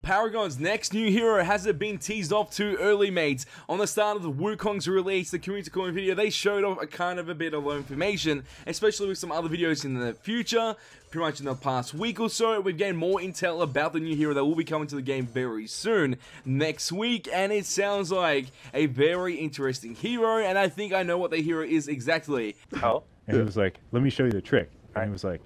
Paragon's next new hero hasn't been teased off too early, mates. On the start of the Wukong's release, the community corner video, they showed off a bit of information, especially with some other videos in the future. Pretty much in the past week or so, we've gained more intel about the new hero that will be coming to the game very soon, next week, and it sounds like a very interesting hero, and I think I know what the hero is exactly. Oh? And he was like, let me show you the trick. And he was like...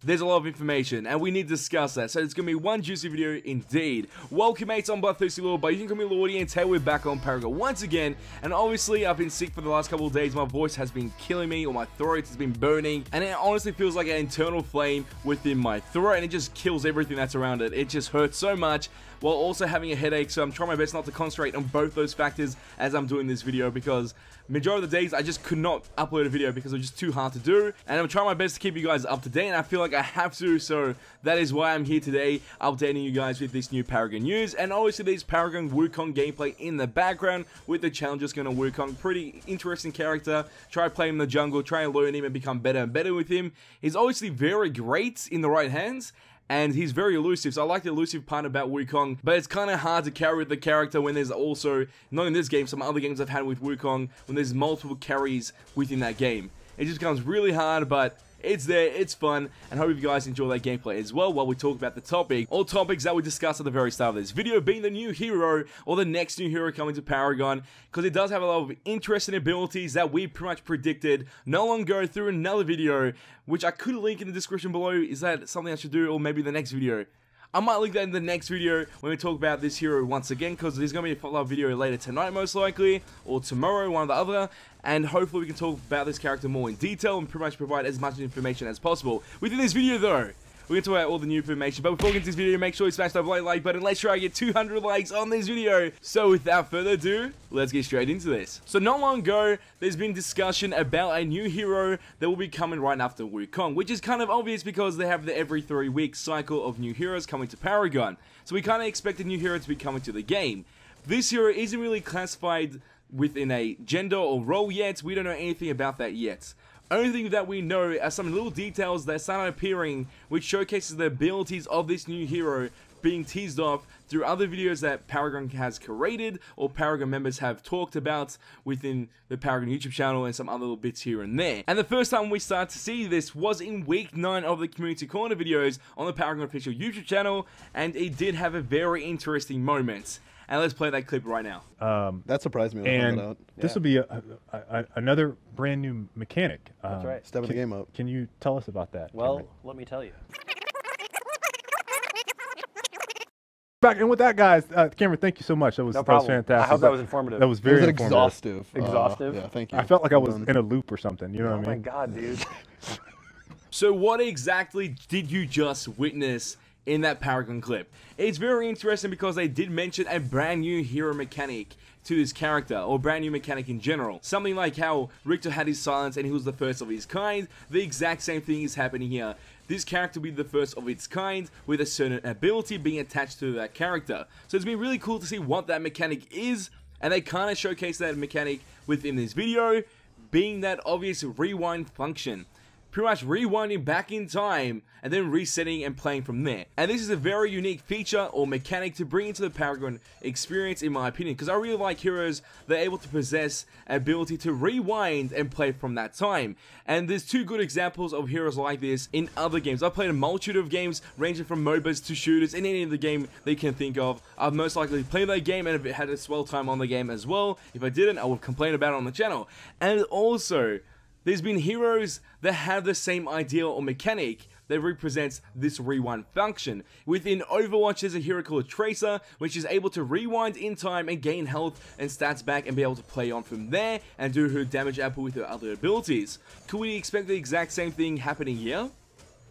There's a lot of information, and we need to discuss that, so it's going to be one juicy video indeed. Welcome, mates, I'm Bloodthirsty Lord, but you can call me Lordy, and today we're back on Paragon once again, and obviously I've been sick for the last couple of days. My voice has been killing me, or my throat has been burning, and it honestly feels like an internal flame within my throat, and it just kills everything that's around it. It just hurts so much, while also having a headache, so I'm trying my best not to concentrate on both those factors as I'm doing this video, because majority of the days I just could not upload a video because it was just too hard to do, and I'm trying my best to keep you guys up to date, and I feel like I have to, so that is why I'm here today, updating you guys with this new Paragon news, and obviously there's Paragon Wukong gameplay in the background, with the challenges going to Wukong. Pretty interesting character. Try playing him in the jungle, try and learn him and become better and better with him. He's obviously very great in the right hands, and he's very elusive, so I like the elusive part about Wukong, but it's kind of hard to carry with the character when there's also, not in this game, some other games I've had with Wukong, when there's multiple carries within that game. It just becomes really hard, but it's there, it's fun, and hope you guys enjoy that gameplay as well while we talk about the topic. All topics that we discussed at the very start of this video being the new hero, or the next new hero coming to Paragon, because it does have a lot of interesting abilities that we pretty much predicted not long ago through another video, which I could link in the description below. Is that something I should do, or maybe the next video? I might link that in the next video when we talk about this hero once again, because there's going to be a follow-up video later tonight most likely, or tomorrow, one or the other, and hopefully we can talk about this character more in detail and pretty much provide as much information as possible. Within this video though, we're going to talk about all the new information, but before we get into this video, make sure you smash that like button. Let's try to get 200 likes on this video. So without further ado, let's get straight into this. So not long ago, there's been discussion about a new hero that will be coming right after Wukong, which is kind of obvious because they have the every 3-week cycle of new heroes coming to Paragon. So we kind of expect a new hero to be coming to the game. This hero isn't really classified within a gender or role yet. We don't know anything about that yet. Only thing that we know are some little details that started appearing, which showcases the abilities of this new hero being teased off through other videos that Paragon has created or Paragon members have talked about within the Paragon YouTube channel and some other little bits here and there. And the first time we started to see this was in week 9 of the Community Corner videos on the Paragon official YouTube channel, and it did have a very interesting moment. And let's play that clip right now. That surprised me. And this will be another brand new mechanic. That's right. Stepping the game up. Can you tell us about that? Well, Cameron? let me tell you. Back and with that, guys, Cameron, thank you so much. That was fantastic. I hope that was informative. That was very exhaustive. Exhaustive. Yeah, thank you. I felt like I was in a loop or something. You know what I mean? Oh my god, dude. So what exactly did you just witness in that Paragon clip? It's very interesting because they did mention a brand new hero mechanic to this character, or brand new mechanic in general. Something like how Richter had his silence and he was the first of his kind. The exact same thing is happening here. This character will be the first of its kind, with a certain ability being attached to that character. So it's been really cool to see what that mechanic is, and they kind of showcase that mechanic within this video, being that obvious rewind function. Pretty much rewinding back in time and then resetting and playing from there. And this is a very unique feature or mechanic to bring into the Paragon experience, in my opinion, because I really like heroes that are able to possess ability to rewind and play from that time. And there's 2 good examples of heroes like this in other games. I've played a multitude of games ranging from MOBAs to shooters, in any of the game they can think of. I've most likely played that game and have had a swell time on the game as well. If I didn't, I would complain about it on the channel. And also, there's been heroes that have the same idea or mechanic that represents this rewind function. Within Overwatch, there's a hero called Tracer, which is able to rewind in time and gain health and stats back and be able to play on from there and do her damage output with her other abilities. Could we expect the exact same thing happening here?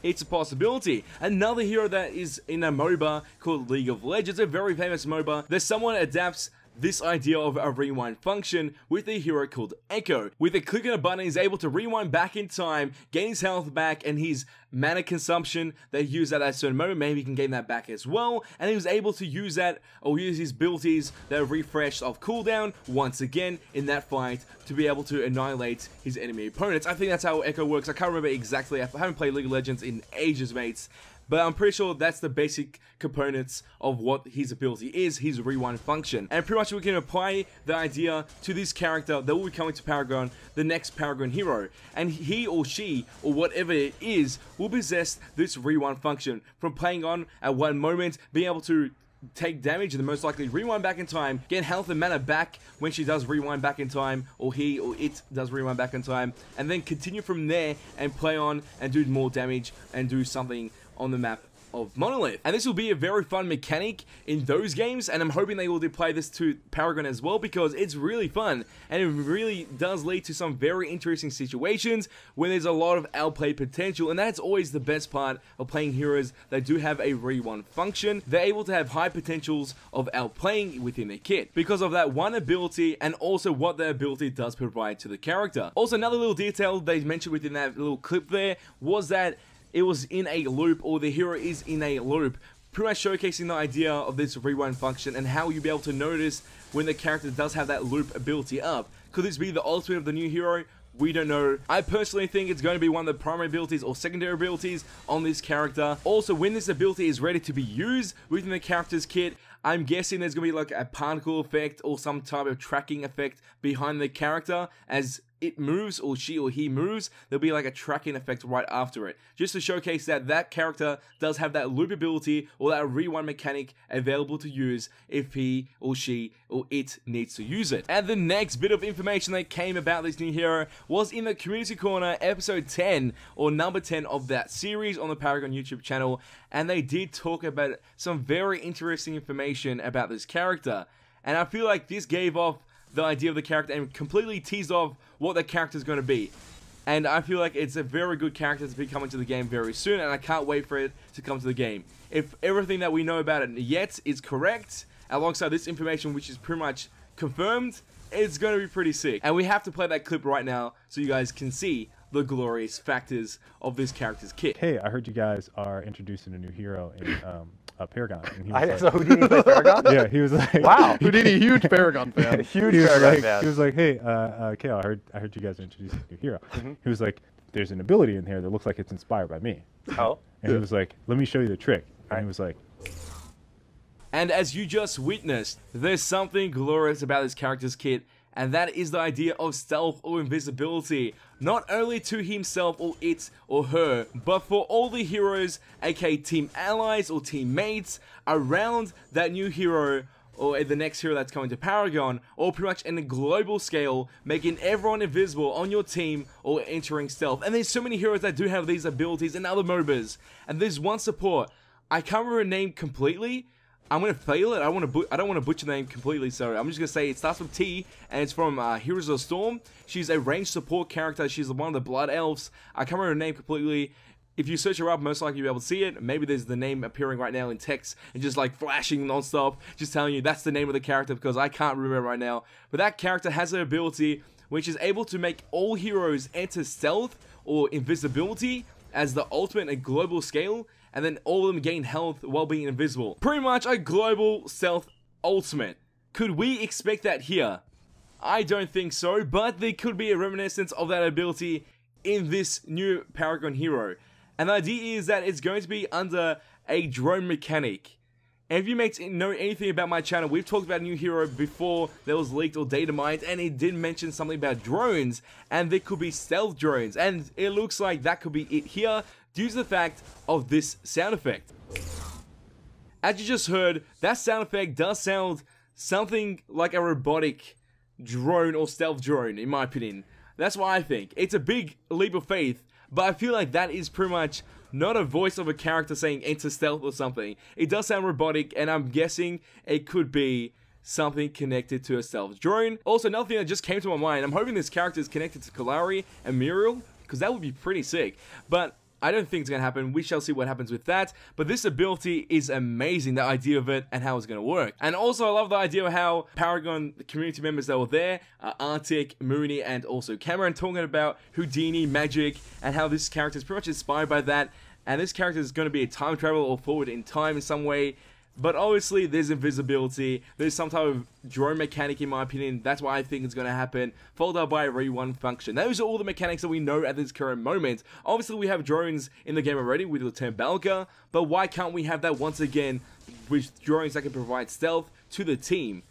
It's a possibility. Another hero that is in a MOBA called League of Legends, a very famous MOBA, that someone adapts this idea of a rewind function with a hero called Echo. With a click of a button, he's able to rewind back in time, gain his health back, and his mana consumption that he used at a certain moment, maybe he can gain that back as well, and he was able to use that, or use his abilities that are refreshed off cooldown once again in that fight to be able to annihilate his enemy opponents. I think that's how Echo works. I can't remember exactly, I haven't played League of Legends in ages, mates, but I'm pretty sure that's the basic components of what his ability is, his rewind function. And pretty much we can apply the idea to this character that will be coming to Paragon, the next Paragon hero. And he or she, or whatever it is, will possess this rewind function from playing on at one moment, being able to take damage and then most likely rewind back in time, get health and mana back when she does rewind back in time, or he or it does rewind back in time, and then continue from there and play on and do more damage and do something on the map of Monolith. And this will be a very fun mechanic in those games, and I'm hoping they will play this to Paragon as well, because it's really fun and it really does lead to some very interesting situations where there's a lot of outplay potential, and that's always the best part of playing heroes that do have a rewind function. They're able to have high potentials of outplaying within their kit because of that one ability and also what the ability does provide to the character. Also, another little detail they mentioned within that little clip there was that it was in a loop, or the hero is in a loop, pretty much showcasing the idea of this rewind function and how you'll be able to notice when the character does have that loop ability up. Could this be the ultimate of the new hero? We don't know. I personally think it's going to be one of the primary abilities or secondary abilities on this character. Also, when this ability is ready to be used within the character's kit, I'm guessing there's going to be like a particle effect or some type of tracking effect behind the character as it moves, or she or he moves. There'll be like a tracking effect right after it, just to showcase that that character does have that loop ability or that rewind mechanic available to use if he or she or it needs to use it. And the next bit of information that came about this new hero was in the Community Corner, episode 10, or number 10 of that series on the Paragon YouTube channel, and they did talk about some very interesting information about this character. And I feel like this gave off the idea of the character and completely teased off what the character is going to be. And I feel like it's a very good character to be coming to the game very soon, and I can't wait for it to come to the game. If everything that we know about it yet is correct, alongside this information which is pretty much confirmed, it's going to be pretty sick. And we have to play that clip right now so you guys can see the glorious factors of this character's kit. Hey, I heard you guys are introducing a new hero in Paragon. And he was like, So Houdini plays Paragon? yeah, he was like, Wow. Houdini, huge Paragon fan. Huge he was Paragon like, fan. he was like, hey, Kale, I heard you guys are introducing a new hero. He was like, there's an ability in here that looks like it's inspired by me. Oh. And he was like, let me show you the trick. And he was like, And as you just witnessed, there's something glorious about this character's kit, and that is the idea of stealth or invisibility, not only to himself or it or her, but for all the heroes, aka team allies or teammates, around that new hero or the next hero that's coming to Paragon, or pretty much in a global scale, making everyone invisible on your team or entering stealth. And there's so many heroes that do have these abilities in other MOBAs, and there's one support, I can't remember her name completely. I'm going to fail it. I don't want to butcher the name completely, so I'm just going to say it starts with T, and it's from Heroes of the Storm. She's a ranged support character. She's one of the Blood Elves. I can't remember her name completely. If you search her up, most likely you'll be able to see it. Maybe there's the name appearing right now in text and just like flashing non-stop, just telling you that's the name of the character, because I can't remember right now. But that character has an ability which is able to make all heroes enter stealth or invisibility as the ultimate and global scale, and then all of them gain health while being invisible. Pretty much a global stealth ultimate. Could we expect that here? I don't think so, but there could be a reminiscence of that ability in this new Paragon hero. And the idea is that it's going to be under a drone mechanic. And if you mates know anything about my channel, we've talked about a new hero before that was leaked or data mined, and it did mention something about drones, and there could be stealth drones, and it looks like that could be it here, due to the fact of this sound effect. As you just heard, that sound effect does sound something like a robotic drone or stealth drone, in my opinion. That's what I think. It's a big leap of faith, but I feel like that is pretty much not a voice of a character saying enter stealth or something. It does sound robotic, and I'm guessing it could be something connected to a stealth drone. Also, another thing that just came to my mind, I'm hoping this character is connected to Kalari and Muriel, because that would be pretty sick. But I don't think it's going to happen. We shall see what happens with that. But this ability is amazing, the idea of it and how it's going to work. And also, I love the idea of how Paragon, the community members that were there, Arctic, Mooney, and also Cameron, talking about Houdini, magic, and how this character is pretty much inspired by that. And this character is going to be a time traveler or forward in time in some way. But obviously, there's invisibility, there's some type of drone mechanic in my opinion, that's why I think it's going to happen, followed up by a rewind function. Those are all the mechanics that we know at this current moment. Obviously, we have drones in the game already with Lieutenant Balka, but why can't we have that once again with drones that can provide stealth to the team?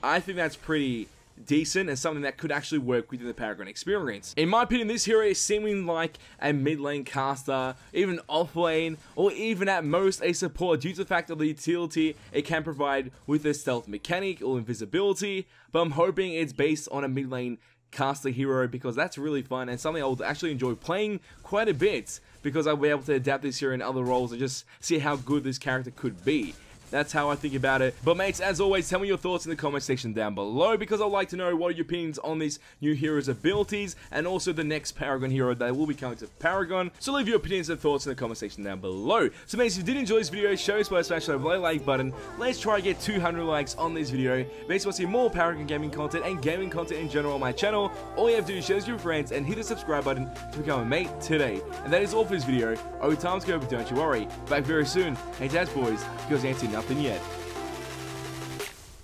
I think that's pretty decent and something that could actually work within the Paragon experience. In my opinion, this hero is seeming like a mid lane caster, even off lane, or even at most a support due to the fact of the utility it can provide with the stealth mechanic or invisibility, but I'm hoping it's based on a mid lane caster hero because that's really fun and something I would actually enjoy playing quite a bit because I'll be able to adapt this hero in other roles and just see how good this character could be. That's how I think about it. But mates, as always, tell me your thoughts in the comment section down below because I'd like to know what are your opinions on this new hero's abilities and also the next Paragon hero that will be coming to Paragon. So leave your opinions and thoughts in the comment section down below. So mates, if you did enjoy this video, show us by smashing the like button. Let's try to get 200 likes on this video. Mates, want to see more Paragon gaming content and gaming content in general on my channel, all you have to do is share this with your friends and hit the subscribe button to become a mate today. And that is all for this video. Oh, time's go, but don't you worry. Back very soon. Hey, Dads boys, because ain't seen nothing yet.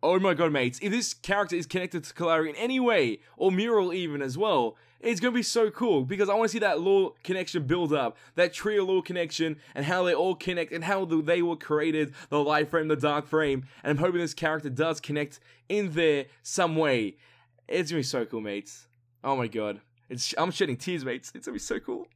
Oh my god, mates, if this character is connected to Kalari in any way, or Mural even as well, it's going to be so cool, because I want to see that lore connection build up, that trio lore connection, and how they all connect, and how they were created, the light frame, the dark frame, and I'm hoping this character does connect in there some way. It's going to be so cool, mates. Oh my god. I'm shedding tears, mates. It's going to be so cool.